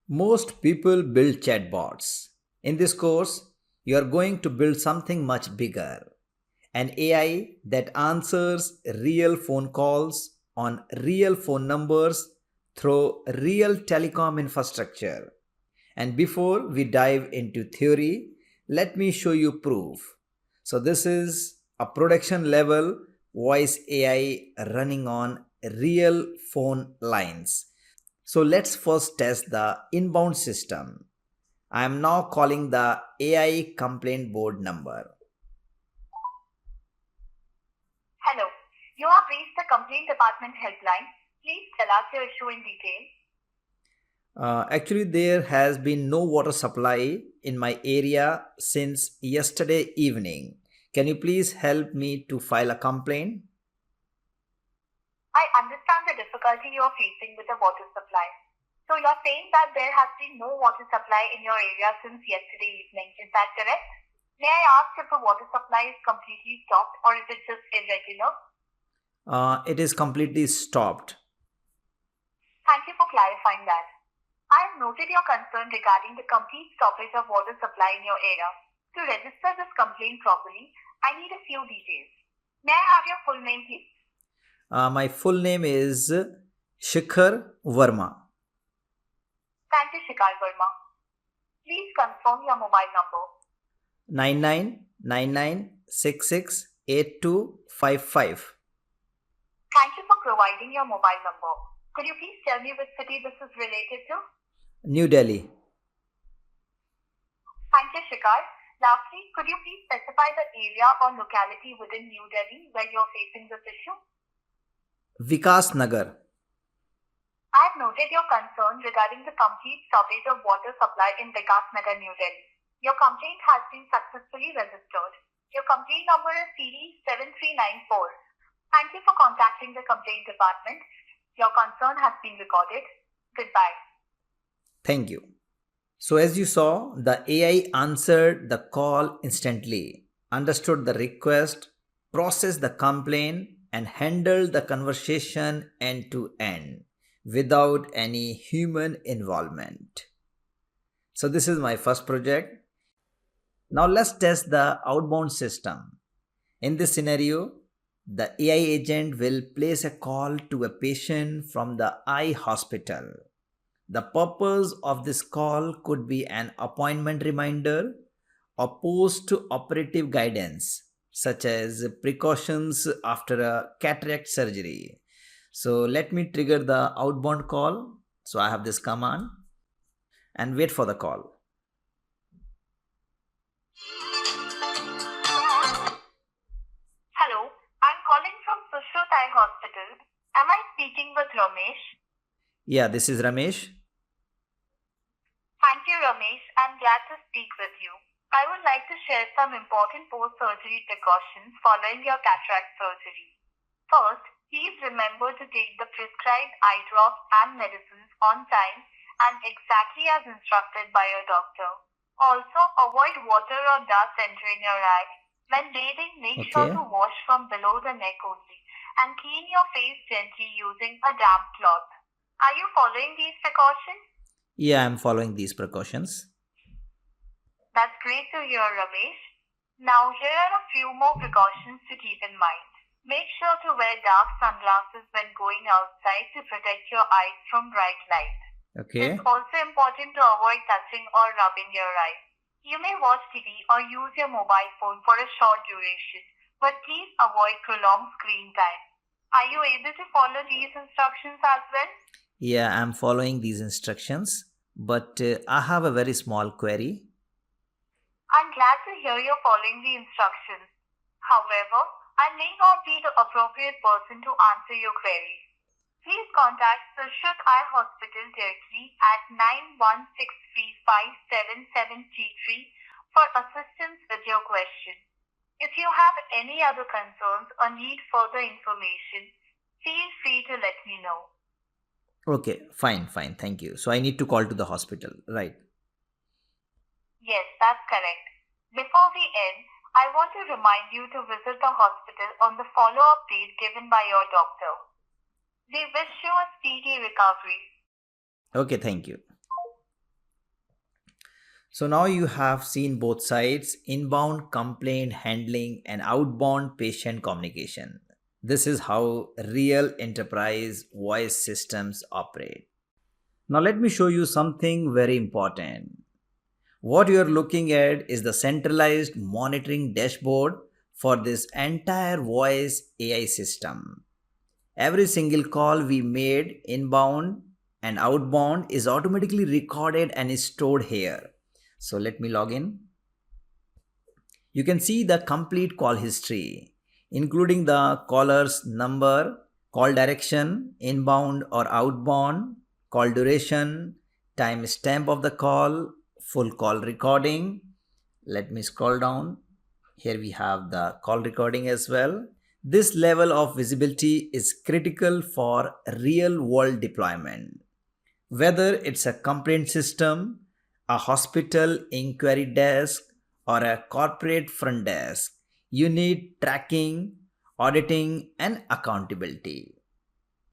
Most people build chatbots. In this course, you are going to build something much bigger, an AI that answers real phone calls on real phone numbers through real telecom infrastructure. And before we dive into theory, let me show you proof. So, this is a production level voice AI running on real phone lines. So let's first test the inbound system. I am now calling the AI complaint board number. Hello, you have reached the complaint department helpline. Please tell us your issue in detail. Actually, there has been no water supply in my area since yesterday evening. Can you please help me to file a complaint? I understand the difficulty you are facing with the water supply. So you're saying that there has been no water supply in your area since yesterday evening. Is that correct? May I ask if the water supply is completely stopped or is it just irregular? It is completely stopped. Thank you for clarifying that. I have noted your concern regarding the complete stoppage of water supply in your area. To register this complaint properly, I need a few details. May I have your full name, please? My full name is Shikhar Verma. Thank you, Shikar Verma. Please confirm your mobile number. 9999668255. Thank you for providing your mobile number. Could you please tell me which city this is related to? New Delhi. Thank you, Shikar. Lastly, could you please specify the area or locality within New Delhi where you're facing this issue? Vikas Nagar. I have noted your concern regarding the complete stoppage of water supply in Vikas Nagar, New Delhi. Your complaint has been successfully registered. Your complaint number is CD7394. Thank you for contacting the complaint department. Your concern has been recorded. Goodbye. Thank you. So, as you saw, the AI answered the call instantly, understood the request, processed the complaint, and handled the conversation end to end without any human involvement. So, this is my first project. Now, let's test the outbound system. In this scenario, the AI agent will place a call to a patient from the eye hospital. The purpose of this call could be an appointment reminder or post-operative guidance, such as precautions after a cataract surgery. So let me trigger the outbound call. So I have this command and wait for the call. Hello, I'm calling from Sushruth Eye Hospital. Am I speaking with Ramesh? Yeah, this is Ramesh. Thank you, Ramesh. I'm glad to speak with you. I would like to share some important post-surgery precautions following your cataract surgery. First, please remember to take the prescribed eye drops and medicines on time and exactly as instructed by your doctor. Also, avoid water or dust entering your eye. When bathing, make sure Okay. to wash from below the neck only and clean your face gently using a damp cloth. Are you following these precautions? Yeah, I'm following these precautions. That's great to hear, Ramesh. Now, here are a few more precautions to keep in mind. Make sure to wear dark sunglasses when going outside to protect your eyes from bright light. Okay. It's also important to avoid touching or rubbing your eyes. You may watch TV or use your mobile phone for a short duration, but please avoid prolonged screen time. Are you able to follow these instructions as well? Yeah, I'm following these instructions, but I have a very small query. I'm glad to hear you're following the instructions. However, I may not be the appropriate person to answer your query. Please contact Sushruth Eye Hospital directly at 9163577733 for assistance with your question. If you have any other concerns or need further information, feel free to let me know. Okay, fine. Thank you. So I need to call to the hospital, right? Yes, that's correct. Before we end, I want to remind you to visit the hospital on the follow-up date given by your doctor. We wish you a speedy recovery. Okay, thank you. So now you have seen both sides, inbound complaint handling and outbound patient communication. This is how real enterprise voice systems operate. Now let me show you something very important. What you are looking at is the centralized monitoring dashboard for this entire voice AI system. Every single call we made inbound and outbound is automatically recorded and is stored here. So let me log in. You can see the complete call history, including the caller's number, call direction, inbound or outbound, call duration, time stamp of the call, full call recording. Let me scroll down. Here we have the call recording as well. This level of visibility is critical for real world deployment. Whether it's a complaint system, a hospital inquiry desk, or a corporate front desk, you need tracking, auditing, and accountability.